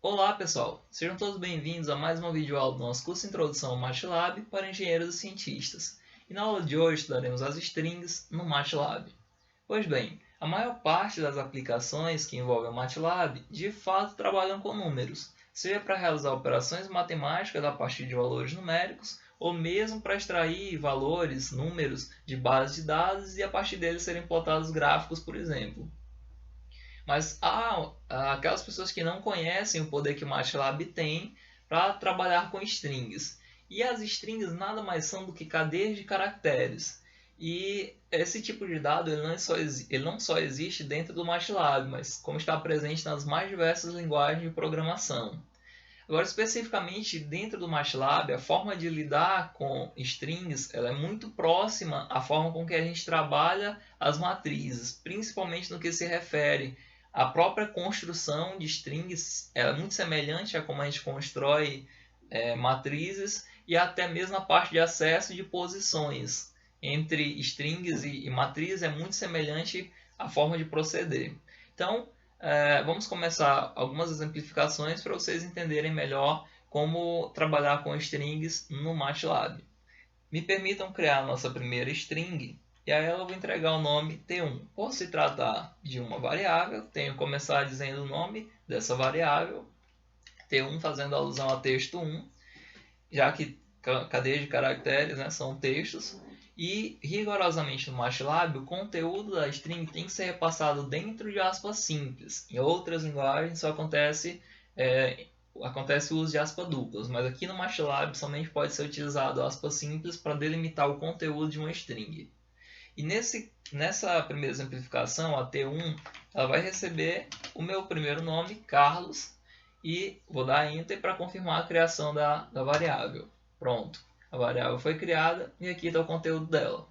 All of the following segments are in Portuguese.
Olá pessoal, sejam todos bem-vindos a mais uma videoaula do nosso curso Introdução ao MATLAB para engenheiros e cientistas. E na aula de hoje estudaremos as strings no MATLAB. Pois bem, a maior parte das aplicações que envolvem o MATLAB de fato trabalham com números, seja para realizar operações matemáticas a partir de valores numéricos, ou mesmo para extrair valores, números de bases de dados e a partir deles serem plotados gráficos, por exemplo. Mas há aquelas pessoas que não conhecem o poder que o MATLAB tem para trabalhar com strings. E as strings nada mais são do que cadeias de caracteres. E esse tipo de dado ele não só existe dentro do MATLAB, mas como está presente nas mais diversas linguagens de programação. Agora, especificamente dentro do MATLAB, a forma de lidar com strings ela é muito próxima à forma com que a gente trabalha as matrizes, principalmente no que se refere à própria construção de strings. Ela é muito semelhante a como a gente constrói matrizes e até mesmo a parte de acesso de posições entre strings e matrizes é muito semelhante à forma de proceder. Então, vamos começar algumas exemplificações para vocês entenderem melhor como trabalhar com strings no MATLAB. Me permitam criar a nossa primeira string e a ela eu vou entregar o nome T1. Por se tratar de uma variável, tenho que começar dizendo o nome dessa variável, T1 fazendo alusão a texto 1, já que cadeias de caracteres, né, são textos. E rigorosamente no MATLAB, o conteúdo da string tem que ser repassado dentro de aspas simples. Em outras linguagens isso acontece o uso de aspas duplas, mas aqui no MATLAB somente pode ser utilizado aspas simples para delimitar o conteúdo de uma string. E nessa primeira exemplificação, a T1 ela vai receber o meu primeiro nome, Carlos, e vou dar Enter para confirmar a criação da variável. Pronto. A variável foi criada e aqui está o conteúdo dela.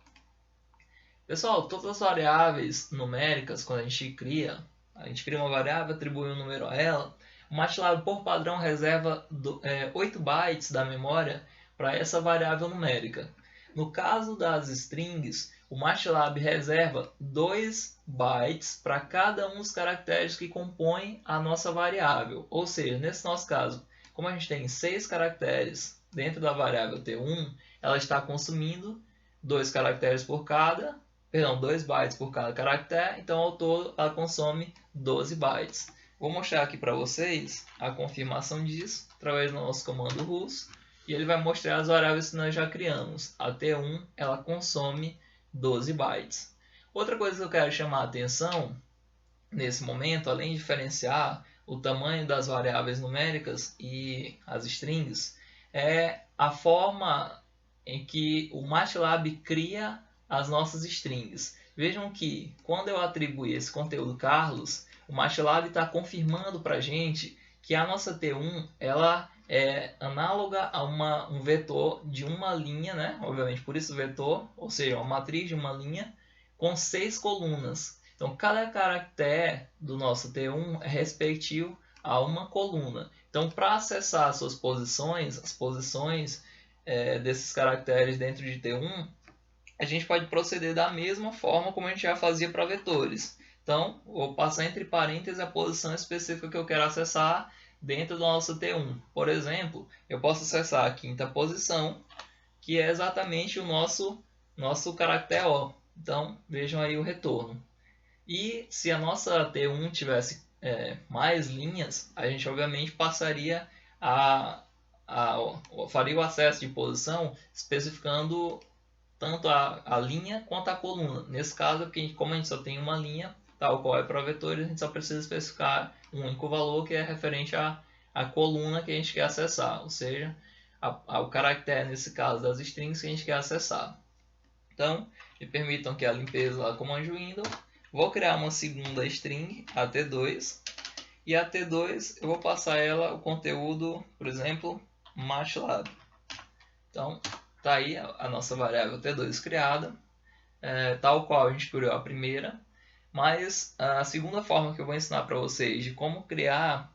Pessoal, todas as variáveis numéricas, quando a gente cria uma variável, atribui um número a ela, o MATLAB, por padrão, reserva 8 bytes da memória para essa variável numérica. No caso das strings, o MATLAB reserva 2 bytes para cada um dos caracteres que compõem a nossa variável. Ou seja, nesse nosso caso, como a gente tem 6 caracteres dentro da variável T1, ela está consumindo 2 caracteres por cada, 2 bytes por cada caractere, então ao todo ela consome 12 bytes. Vou mostrar aqui para vocês a confirmação disso através do nosso comando RUS, e ele vai mostrar as variáveis que nós já criamos. A T1 ela consome 12 bytes. Outra coisa que eu quero chamar a atenção nesse momento, além de diferenciar o tamanho das variáveis numéricas e as strings, é a forma em que o MATLAB cria as nossas strings. Vejam que quando eu atribuir esse conteúdo Carlos, o MATLAB está confirmando para a gente que a nossa T1 ela é análoga a um vetor de uma linha, né? Obviamente por isso vetor, ou seja, uma matriz de uma linha com 6 colunas. Então cada caractere do nosso T1 é respectivo a uma coluna. Então, para acessar as suas posições, as posições desses caracteres dentro de T1, a gente pode proceder da mesma forma como a gente já fazia para vetores. Então, vou passar entre parênteses a posição específica que eu quero acessar dentro do nosso T1. Por exemplo, eu posso acessar a quinta posição, que é exatamente o nosso caractere O. Então, vejam aí o retorno. E se a nossa T1 tivesse mais linhas, a gente obviamente passaria faria o acesso de posição especificando tanto a linha quanto a coluna. Nesse caso, porque como a gente só tem uma linha, tal qual é para vetores, a gente só precisa especificar um único valor que é referente à coluna que a gente quer acessar, ou seja, ao caractere, nesse caso, das strings que a gente quer acessar. Então, me permitam que a limpeza lá comando Windows. Vou criar uma segunda string, a T2, e a T2 eu vou passar ela o conteúdo, por exemplo, MATLAB. Então, está aí a nossa variável T2 criada, tal qual a gente criou a primeira, mas a segunda forma que eu vou ensinar para vocês de como criar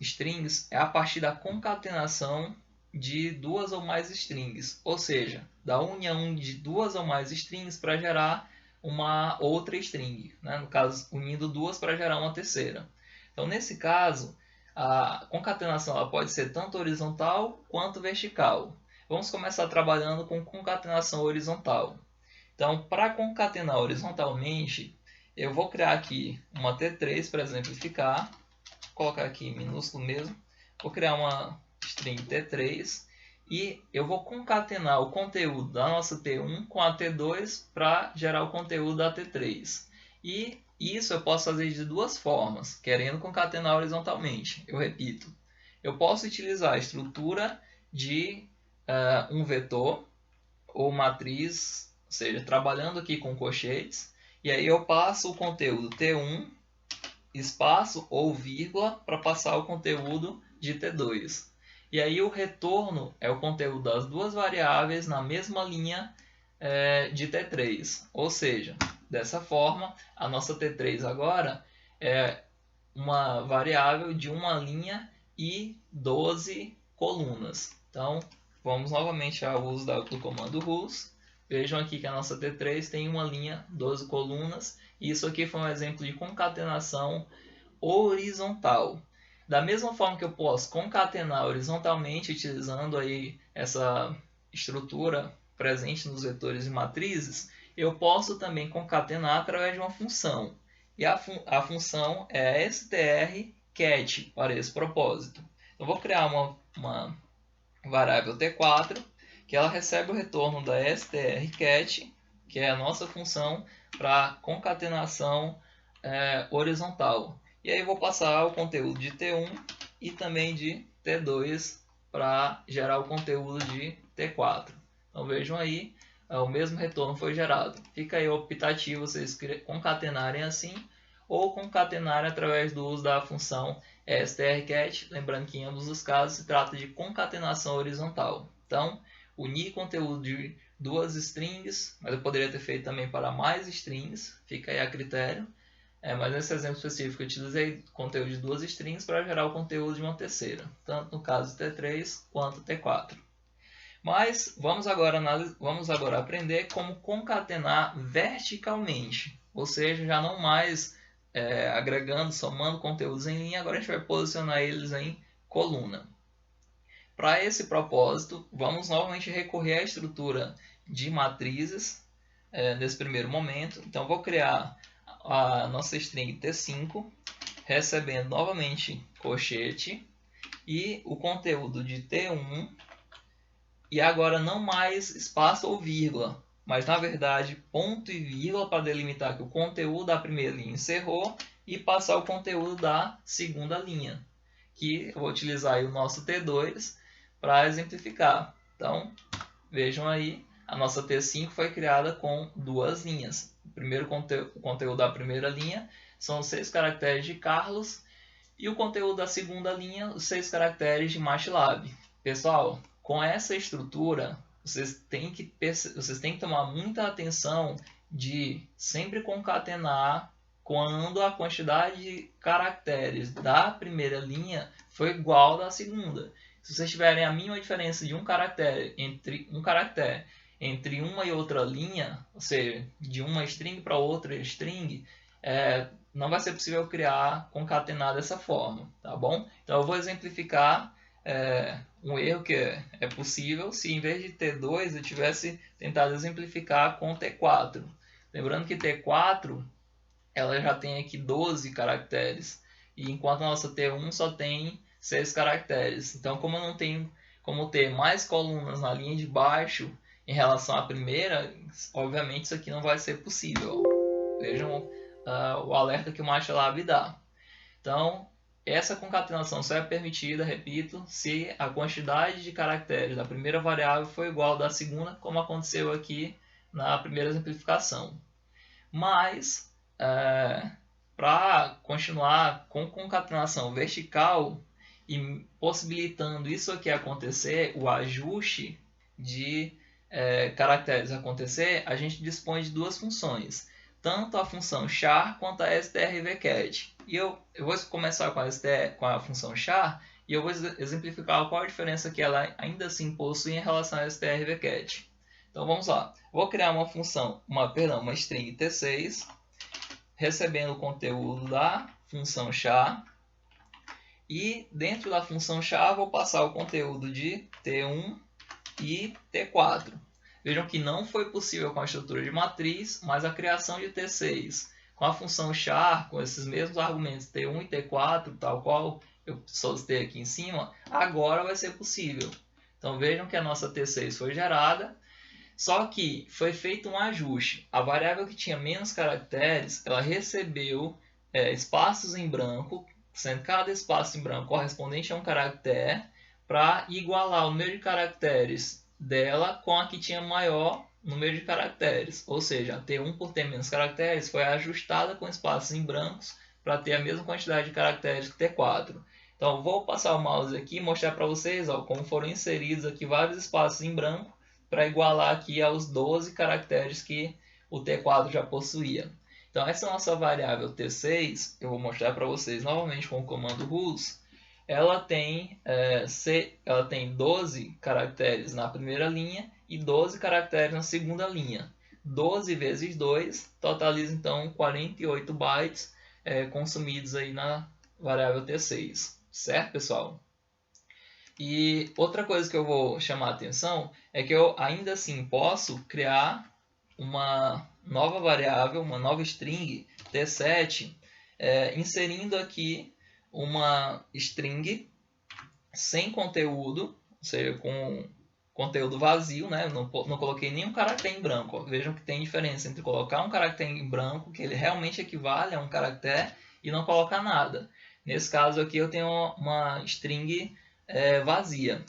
strings é a partir da concatenação de duas ou mais strings, ou seja, da união de duas ou mais strings para gerar uma outra string, né? No caso, unindo duas para gerar uma terceira. Então, nesse caso, A concatenação ela pode ser tanto horizontal quanto vertical. Vamos começar trabalhando com concatenação horizontal. Então, para concatenar horizontalmente, eu vou criar aqui uma T3 para exemplificar. Vou colocar aqui em minúsculo mesmo. Vou criar uma string T3 e eu vou concatenar o conteúdo da nossa T1 com a T2 para gerar o conteúdo da T3. E isso eu posso fazer de duas formas, querendo concatenar horizontalmente. Eu repito, eu posso utilizar a estrutura de um vetor ou matriz, ou seja, trabalhando aqui com colchetes, e aí eu passo o conteúdo T1, espaço ou vírgula, para passar o conteúdo de T2. E aí o retorno é o conteúdo das duas variáveis na mesma linha de T3. Ou seja, dessa forma, a nossa T3 agora é uma variável de uma linha e 12 colunas. Então, vamos novamente ao uso do comando RUS. Vejam aqui que a nossa T3 tem uma linha, 12 colunas. E isso aqui foi um exemplo de concatenação horizontal. Da mesma forma que eu posso concatenar horizontalmente, utilizando aí essa estrutura presente nos vetores e matrizes, eu posso também concatenar através de uma função. E a função é strcat para esse propósito. Eu vou criar uma variável T4, que ela recebe o retorno da strcat, que é a nossa função para concatenação horizontal. E aí eu vou passar o conteúdo de T1 e também de T2 para gerar o conteúdo de T4. Então vejam aí, o mesmo retorno foi gerado. Fica aí optativo vocês concatenarem assim ou concatenarem através do uso da função strcat. Lembrando que em ambos os casos se trata de concatenação horizontal. Então, unir conteúdo de duas strings, mas eu poderia ter feito também para mais strings, fica aí a critério. Mas nesse exemplo específico eu utilizei conteúdo de duas strings para gerar o conteúdo de uma terceira, tanto no caso T3 quanto T4. Mas vamos agora aprender como concatenar verticalmente, ou seja, já não mais agregando, somando conteúdos em linha, agora a gente vai posicionar eles em coluna. Para esse propósito, vamos novamente recorrer à estrutura de matrizes nesse primeiro momento. Então, vou criar a nossa string T5, recebendo novamente colchete e o conteúdo de T1, e agora não mais espaço ou vírgula, mas na verdade ponto e vírgula para delimitar que o conteúdo da primeira linha encerrou e passar o conteúdo da segunda linha, que eu vou utilizar aí o nosso T2 para exemplificar. Então, vejam aí, a nossa T5 foi criada com duas linhas. O primeiro conteúdo da primeira linha são 6 caracteres de Carlos e o conteúdo da segunda linha, os 6 caracteres de MATLAB. Pessoal, com essa estrutura, vocês têm que tomar muita atenção de sempre concatenar quando a quantidade de caracteres da primeira linha foi igual à da segunda. Se vocês tiverem a mínima diferença de um caractere entre uma e outra linha, ou seja, de uma string para outra string, não vai ser possível concatenar dessa forma, tá bom? Então eu vou exemplificar um erro que é possível se em vez de T2 eu tivesse tentado exemplificar com T4. Lembrando que T4 ela já tem aqui 12 caracteres, e enquanto a nossa T1 só tem 6 caracteres. Então, como eu não tenho como ter mais colunas na linha de baixo em relação à primeira, obviamente isso aqui não vai ser possível. Vejam o alerta que o MATLAB dá. Então, essa concatenação só é permitida, repito, se a quantidade de caracteres da primeira variável for igual à da segunda, como aconteceu aqui na primeira exemplificação. Mas, para continuar com concatenação vertical e possibilitando isso aqui acontecer, o ajuste de caracteres acontecer, a gente dispõe de duas funções, tanto a função char quanto a strvcat. E eu vou começar com a função char e eu vou exemplificar qual a diferença que ela ainda assim possui em relação a strvcat. Então vamos lá. Vou criar uma função, uma string T6, recebendo o conteúdo da função char. E dentro da função char, vou passar o conteúdo de T1 e T4. Vejam que não foi possível com a estrutura de matriz, mas a criação de T6 com a função char, com esses mesmos argumentos T1 e T4, tal qual eu solicitei aqui em cima, agora vai ser possível. Então vejam que a nossa T6 foi gerada, só que foi feito um ajuste. A variável que tinha menos caracteres, ela recebeu espaços em branco, sendo cada espaço em branco correspondente a um caractere, para igualar o número de caracteres dela com a que tinha maior número de caracteres. Ou seja, a T1 por ter menos caracteres foi ajustada com espaços em brancos para ter a mesma quantidade de caracteres que T4. Então vou passar o mouse aqui e mostrar para vocês como foram inseridos aqui vários espaços em branco para igualar aqui aos 12 caracteres que o T4 já possuía. Então essa nossa variável T6, eu vou mostrar para vocês novamente com o comando rules. Ela tem 12 caracteres na primeira linha e 12 caracteres na segunda linha. 12 vezes 2 totaliza então 48 bytes consumidos aí na variável T6. Certo, pessoal? E outra coisa que eu vou chamar a atenção é que eu ainda assim posso criar uma nova variável, uma nova string T7, inserindo aqui uma string sem conteúdo, ou seja, com conteúdo vazio, né? Não coloquei nenhum caractere em branco. Vejam que tem diferença entre colocar um caractere em branco, que ele realmente equivale a um caractere, e não colocar nada. Nesse caso aqui eu tenho uma string vazia.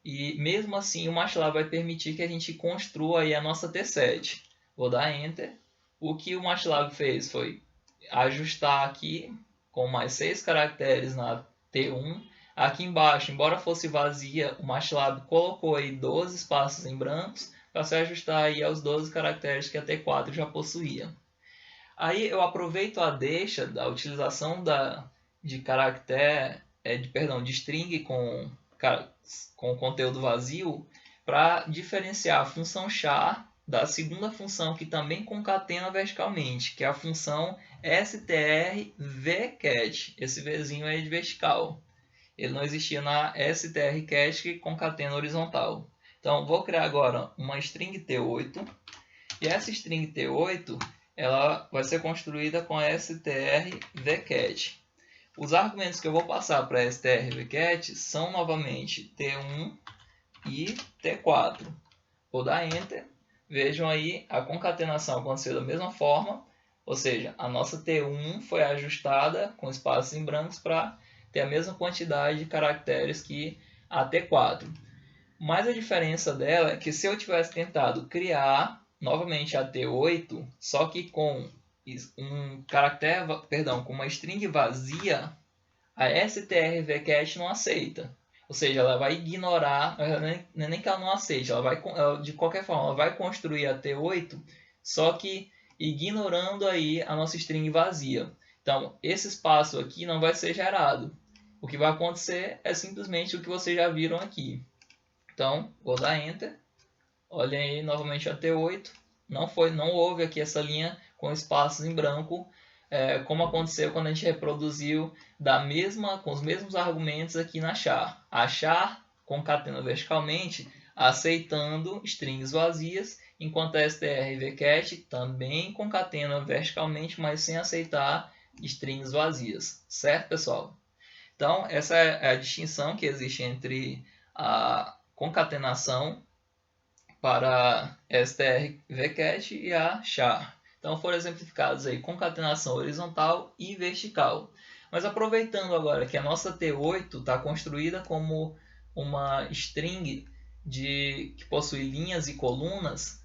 E mesmo assim o MATLAB vai permitir que a gente construa aí a nossa T7. Vou dar Enter. O que o MATLAB fez foi ajustar aqui com mais 6 caracteres na T1. Aqui embaixo, embora fosse vazia, o MATLAB colocou aí 12 espaços em brancos para se ajustar aí aos 12 caracteres que a T4 já possuía. Aí eu aproveito a deixa da utilização de caractere, de string com conteúdo vazio para diferenciar a função char da segunda função que também concatena verticalmente, que é a função strvcat. Esse Vzinho é de vertical. Ele não existia na strcat que concatena horizontal. Então vou criar agora uma string T8 e essa string T8 ela vai ser construída com a strvcat. Os argumentos que eu vou passar para strvcat são novamente T1 e T4. Vou dar Enter. Vejam aí a concatenação aconteceu da mesma forma, ou seja, a nossa T1 foi ajustada com espaços em brancos para ter a mesma quantidade de caracteres que a T4. Mas a diferença dela é que se eu tivesse tentado criar novamente a T8, só que com com uma string vazia, a strvcat não aceita. Ou seja, ela vai ignorar, não é nem que ela não aceite, de qualquer forma, ela vai construir a T8, só que ignorando aí a nossa string vazia. Então, esse espaço aqui não vai ser gerado. O que vai acontecer é simplesmente o que vocês já viram aqui. Então, vou dar Enter. Olhem aí novamente a T8. Não houve aqui essa linha com espaços em branco, como aconteceu quando a gente reproduziu com os mesmos argumentos aqui na char. A char concatena verticalmente, aceitando strings vazias, enquanto a strvcat também concatena verticalmente, mas sem aceitar strings vazias. Certo, pessoal? Então, essa é a distinção que existe entre a concatenação para strvcat e a char. Então foram exemplificados aí concatenação horizontal e vertical. Mas aproveitando agora que a nossa T8 está construída como uma string que possui linhas e colunas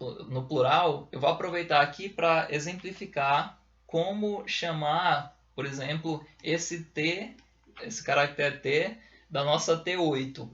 no plural, eu vou aproveitar aqui para exemplificar como chamar, por exemplo, esse caractere T da nossa T8.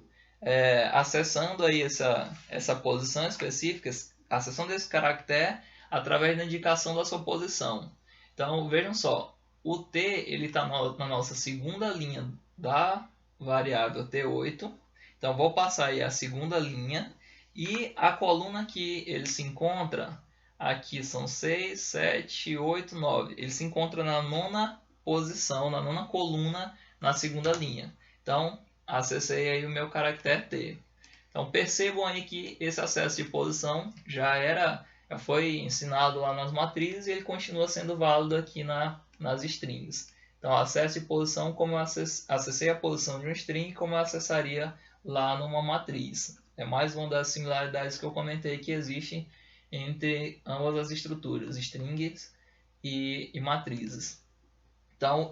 Acessando aí essa posição específica, acessando esse caractere através da indicação da sua posição. Então vejam só, o T ele está na nossa segunda linha da variável T8. Então vou passar aí a segunda linha e a coluna que ele se encontra aqui são 6, 7, 8, 9. Ele se encontra na nona posição, na nona coluna, na segunda linha. Então, acessei aí o meu caractere T. Então, percebam aí que esse acesso de posição já foi ensinado lá nas matrizes e ele continua sendo válido aqui nas strings. Então, acesso de posição, como eu acessei a posição de um string, como eu acessaria lá numa matriz. É mais uma das similaridades que eu comentei que existe entre ambas as estruturas, strings e matrizes. Então,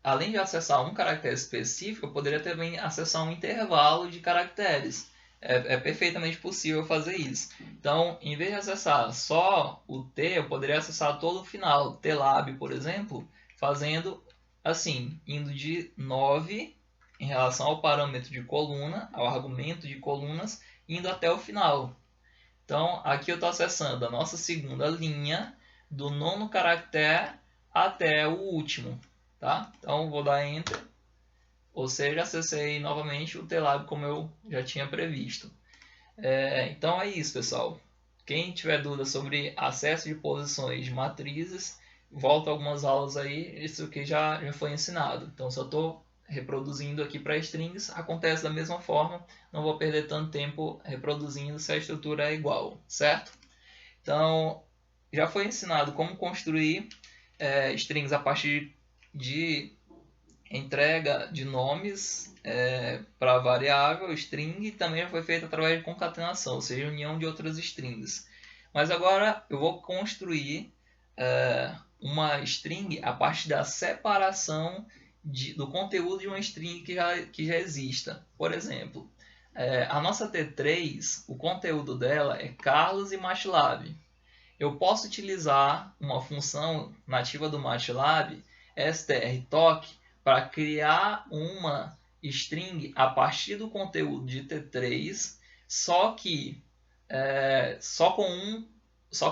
além de acessar um caractere específico, eu poderia também acessar um intervalo de caracteres. É perfeitamente possível fazer isso. Então, em vez de acessar só o T, eu poderia acessar todo o final, TLAB, por exemplo, fazendo assim, indo de 9 em relação ao parâmetro de coluna, ao argumento de colunas, indo até o final. Então, aqui eu estou acessando a nossa segunda linha, do nono caractere até o último. Tá? Então, vou dar Enter. Ou seja, acessei novamente o TLAB como eu já tinha previsto. Então é isso, pessoal. Quem tiver dúvida sobre acesso de posições de matrizes, volta algumas aulas aí, isso aqui já foi ensinado. Então, se eu estou reproduzindo aqui para strings, acontece da mesma forma, não vou perder tanto tempo reproduzindo se a estrutura é igual, certo? Então, já foi ensinado como construir strings a partir de entrega de nomes para variável, string, e também foi feito através de concatenação, ou seja, união de outras strings. Mas agora eu vou construir uma string a partir da separação do conteúdo de uma string que já exista. Por exemplo, a nossa T3, o conteúdo dela é Carlos e MATLAB. Eu posso utilizar uma função nativa do MATLAB, strtalk, para criar uma string a partir do conteúdo de T3, só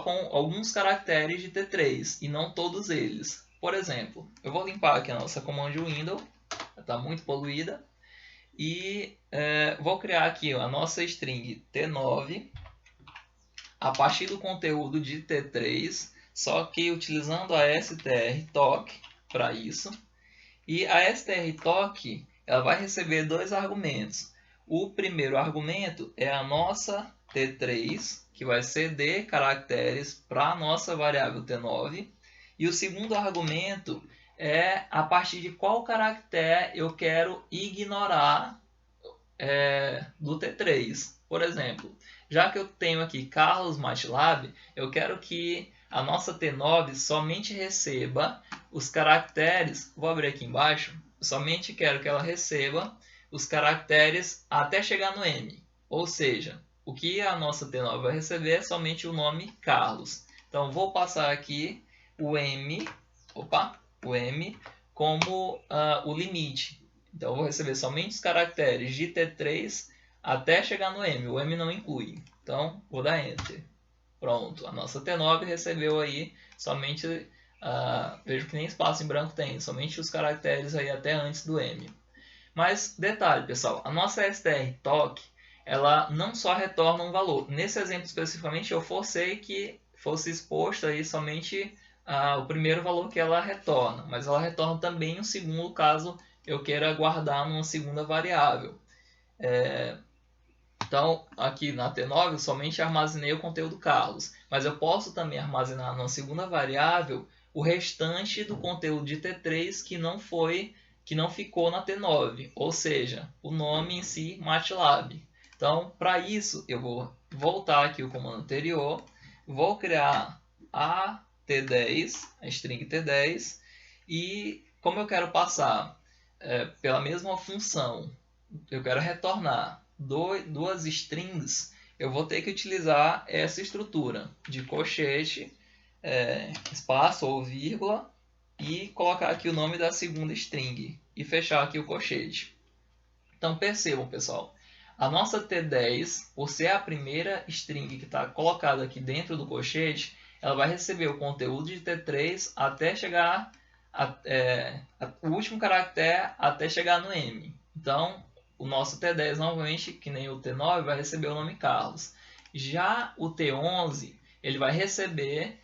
com alguns caracteres de T3 e não todos eles. Por exemplo, eu vou limpar aqui a nossa command window, está muito poluída, e vou criar aqui a nossa string T9 a partir do conteúdo de T3, só que utilizando a strtalk para isso. E a strtalk ela vai receber dois argumentos. O primeiro argumento é a nossa T3, que vai ceder caracteres para a nossa variável T9. E o segundo argumento é a partir de qual caractere eu quero ignorar do T3. Por exemplo, já que eu tenho aqui Carlos MATLAB, eu quero que a nossa T9 somente receba os caracteres, vou abrir aqui embaixo, somente quero que ela receba os caracteres até chegar no M. Ou seja, o que a nossa T9 vai receber é somente o nome Carlos. Então, vou passar aqui o M como o limite. Então, eu vou receber somente os caracteres de T3 até chegar no M. O M não inclui. Então, vou dar Enter. Pronto, a nossa T9 recebeu aí somente, vejo que nem espaço em branco tem, somente os caracteres aí até antes do M. Mas, detalhe, pessoal, a nossa strtalk, ela não só retorna um valor. Nesse exemplo especificamente, eu forcei que fosse exposto aí somente o primeiro valor que ela retorna, mas ela retorna também um segundo caso eu queira guardar numa segunda variável. Então, aqui na T9 eu somente armazenei o conteúdo Carlos, mas eu posso também armazenar numa segunda variável o restante do conteúdo de T3 que não ficou na T9, ou seja, o nome em si, MATLAB. Então, para isso, eu vou voltar aqui o comando anterior, vou criar a T10, a string T10, e como eu quero passar pela mesma função, eu quero retornar duas strings, eu vou ter que utilizar essa estrutura de colchete, espaço ou vírgula, e colocar aqui o nome da segunda string e fechar aqui o colchete. Então percebam, pessoal, a nossa T10, por ser a primeira string que está colocada aqui dentro do colchete, ela vai receber o conteúdo de T3 até chegar o último caractere até chegar no M. Então, o nosso T10 novamente, que nem o T9, vai receber o nome Carlos. Já o T11, ele vai receber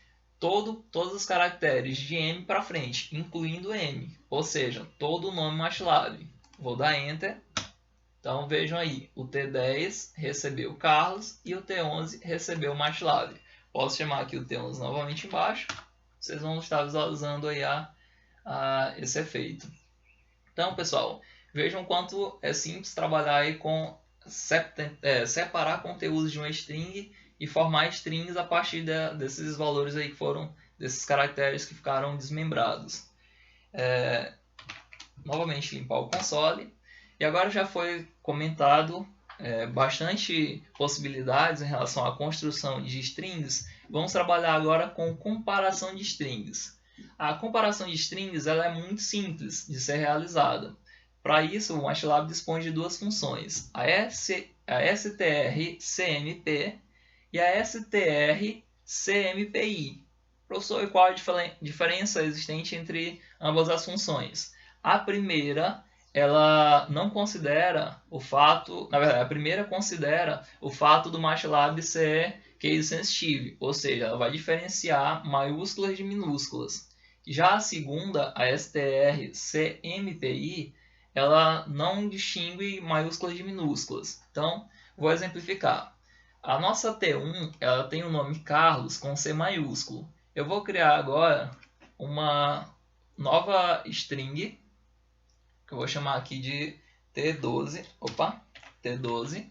todos os caracteres de M para frente, incluindo M, ou seja, todo o nome MATLAB. Vou dar Enter. Então vejam aí, o T10 recebeu o Carlos e o T11 recebeu o MATLAB. Posso chamar aqui o T11 novamente embaixo. Vocês vão estar visualizando aí esse efeito. Então, pessoal, vejam quanto é simples trabalhar aí com separar conteúdos de uma string e formar strings a partir desses valores aí que foram, desses caracteres que ficaram desmembrados. Novamente limpar o console. E agora já foi comentado bastante possibilidades em relação à construção de strings. Vamos trabalhar agora com comparação de strings. A comparação de strings ela é muito simples de ser realizada. Para isso, o MATLAB dispõe de duas funções, a strcmp e a strcmpi. Professor, e qual a diferença existente entre ambas as funções? A primeira, ela não considera o fato, na verdade, a primeira considera o fato do MATLAB ser case sensitive, ou seja, ela vai diferenciar maiúsculas de minúsculas. Já a segunda, a strcmpi, ela não distingue maiúsculas de minúsculas. Então, vou exemplificar. A nossa T1 ela tem o nome Carlos com C maiúsculo. Eu vou criar agora uma nova string, que eu vou chamar aqui de T12. T12.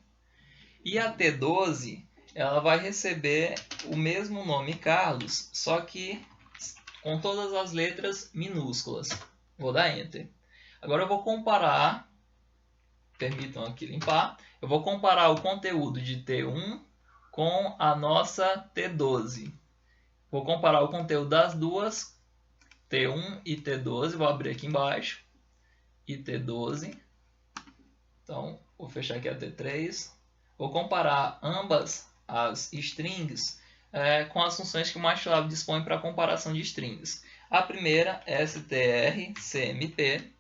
E a T12 ela vai receber o mesmo nome Carlos, só que com todas as letras minúsculas. Vou dar Enter. Agora eu vou comparar, permitam aqui limpar, eu vou comparar o conteúdo de T1 com a nossa T12. Vou comparar o conteúdo das duas, T1 e T12, vou abrir aqui embaixo, e T12. Então, vou fechar aqui a T3. Vou comparar ambas as strings com as funções que o MATLAB dispõe para comparação de strings. A primeira é strcmp,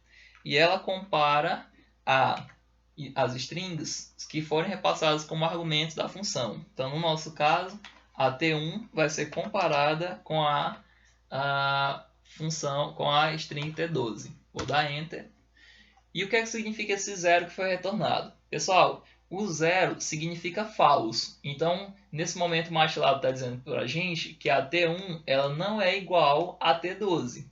e ela compara as strings que forem repassadas como argumentos da função. Então, no nosso caso, a T1 vai ser comparada com a função, com a string T12. Vou dar Enter. E o que significa esse zero que foi retornado? Pessoal, o zero significa falso. Então, nesse momento, o MATLAB está dizendo para a gente que a T1 ela não é igual a T12.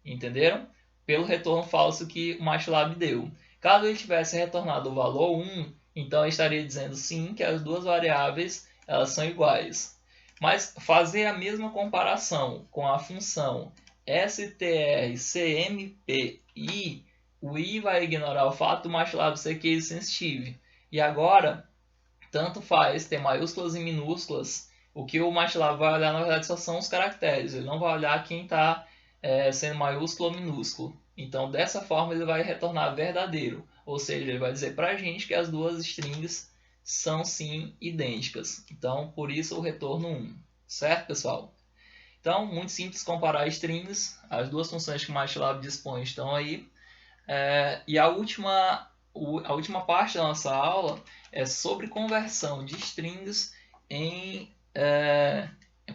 Entenderam? Pelo retorno falso que o MATLAB deu. Caso ele tivesse retornado o valor 1, então ele estaria dizendo sim que as duas variáveis elas são iguais. Mas fazer a mesma comparação com a função strcmpi, o i vai ignorar o fato do MATLAB ser case sensitive. E agora, tanto faz ter maiúsculas e minúsculas, o que o MATLAB vai olhar na verdade só são os caracteres, ele não vai olhar quem está sendo maiúsculo ou minúsculo. Então, dessa forma, ele vai retornar verdadeiro, ou seja, ele vai dizer para a gente que as duas strings são sim idênticas. Então, por isso o retorno 1. Certo, pessoal? Então, muito simples comparar strings, as duas funções que o MATLAB dispõe estão aí. E a última parte da nossa aula é sobre conversão de strings em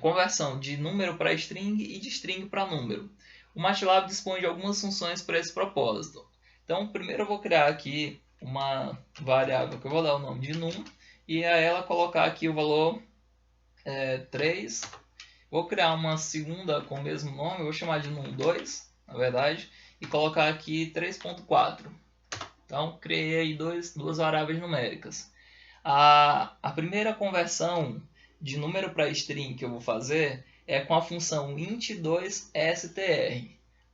conversão de número para string e de string para número. O MATLAB dispõe de algumas funções para esse propósito. Então, primeiro eu vou criar aqui uma variável que eu vou dar o nome de num e a ela colocar aqui o valor 3. Vou criar uma segunda com o mesmo nome, eu vou chamar de num2, na verdade, e colocar aqui 3.4. Então, criei aí duas variáveis numéricas. A primeira conversão de número para string que eu vou fazer é com a função int2str.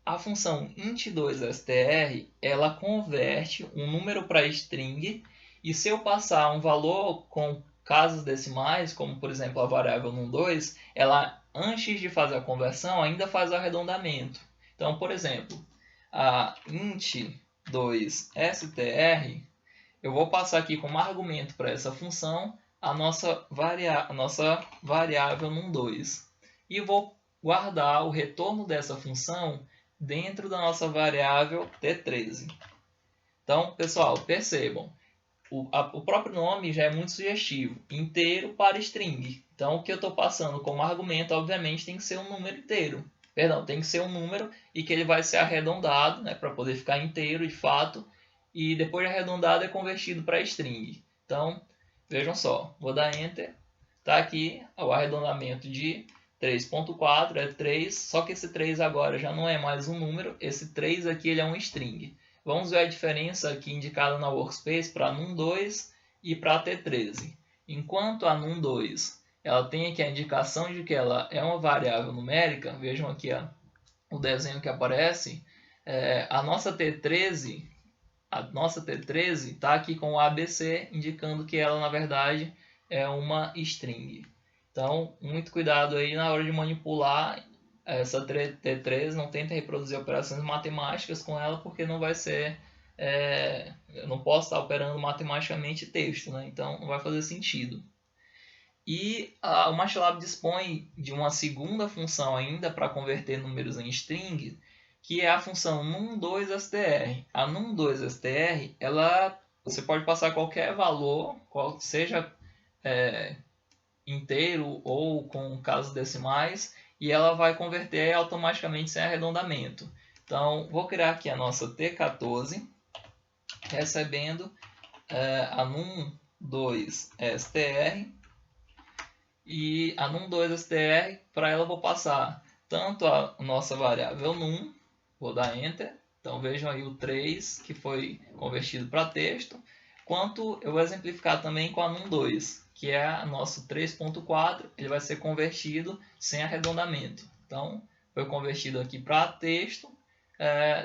A função int2str, ela converte um número para string, e se eu passar um valor com casas decimais, como por exemplo a variável num2, ela antes de fazer a conversão ainda faz o arredondamento. Então, por exemplo, a int2str, eu vou passar aqui como argumento para essa função a nossa variável num2. E vou guardar o retorno dessa função dentro da nossa variável T13. Então, pessoal, percebam. o próprio nome já é muito sugestivo. Inteiro para string. Então, o que eu estou passando como argumento, obviamente, tem que ser um número inteiro. Perdão, tem que ser um número e que ele vai ser arredondado, né, para poder ficar inteiro de fato. E depois de arredondado é convertido para string. Então, vejam só, vou dar Enter. Está aqui o arredondamento de 3.4, é 3, só que esse 3 agora já não é mais um número, esse 3 aqui ele é um string. Vamos ver a diferença aqui indicada na workspace para num2 e para t13. Enquanto a num2 ela tem aqui a indicação de que ela é uma variável numérica, vejam aqui o desenho que aparece, a nossa t13 está aqui com o ABC, indicando que ela na verdade é uma string. Então, muito cuidado aí na hora de manipular essa T3, não tenta reproduzir operações matemáticas com ela, porque não vai ser... eu não posso estar operando matematicamente texto, né? Então não vai fazer sentido. E o MATLAB dispõe de uma segunda função ainda para converter números em string, que é a função num2str. A num2str, você pode passar qualquer valor, seja inteiro ou com casos decimais, e ela vai converter automaticamente sem arredondamento. Então, vou criar aqui a nossa T14, recebendo a num2str, e a num2str, para ela eu vou passar tanto a nossa variável num, vou dar Enter, então vejam aí o 3 que foi convertido para texto, quanto eu vou exemplificar também com a num2, que é nosso 3.4, ele vai ser convertido sem arredondamento. Então, foi convertido aqui para texto,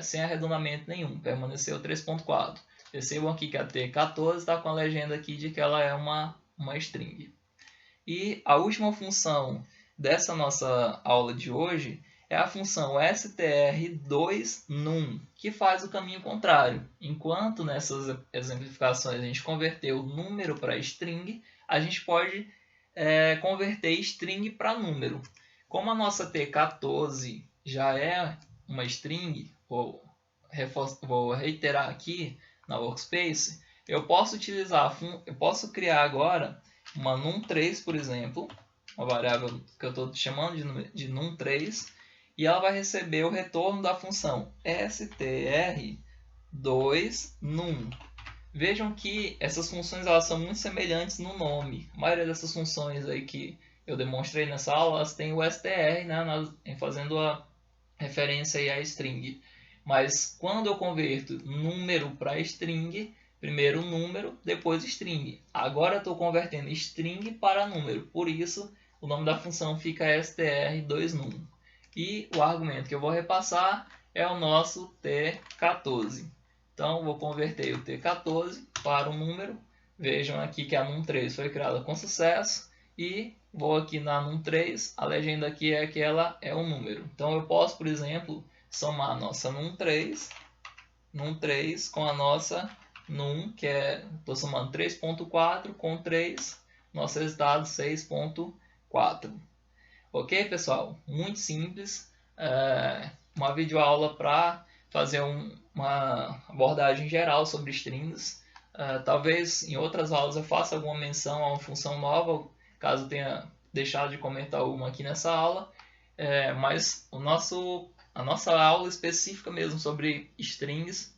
sem arredondamento nenhum, permaneceu 3.4. Percebam aqui que a T14 está com a legenda aqui de que ela é uma string. E a última função dessa nossa aula de hoje é a função str2num, que faz o caminho contrário. Enquanto nessas exemplificações a gente converteu número para string, a gente pode converter string para número. Como a nossa T14 já é uma string, vou reiterar aqui na workspace, eu posso criar agora uma num3, por exemplo, uma variável que eu estou chamando de num3, e ela vai receber o retorno da função str2num. Vejam que essas funções elas são muito semelhantes no nome. A maioria dessas funções aí que eu demonstrei nessa aula, elas têm o str, né, fazendo a referência aí à string. Mas quando eu converto número para string, primeiro número, depois string. Agora eu estou convertendo string para número, por isso o nome da função fica str2num. E o argumento que eu vou repassar é o nosso T14. Então, vou converter o T14 para um número. Vejam aqui que a num3 foi criada com sucesso. E vou aqui na num3, a legenda aqui é que ela é um número. Então, eu posso, por exemplo, somar a nossa num3 com a nossa num, que estou somando 3.4 com 3, nosso resultado 6.4. Ok, pessoal? Muito simples. Uma videoaula para fazer uma abordagem geral sobre strings. Talvez em outras aulas eu faça alguma menção a uma função nova, caso tenha deixado de comentar alguma aqui nessa aula. Mas a nossa aula específica mesmo sobre strings,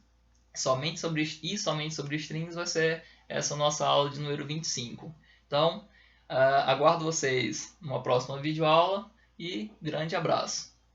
somente sobre strings, vai ser essa nossa aula de número 25. Então, aguardo vocês numa próxima videoaula e grande abraço!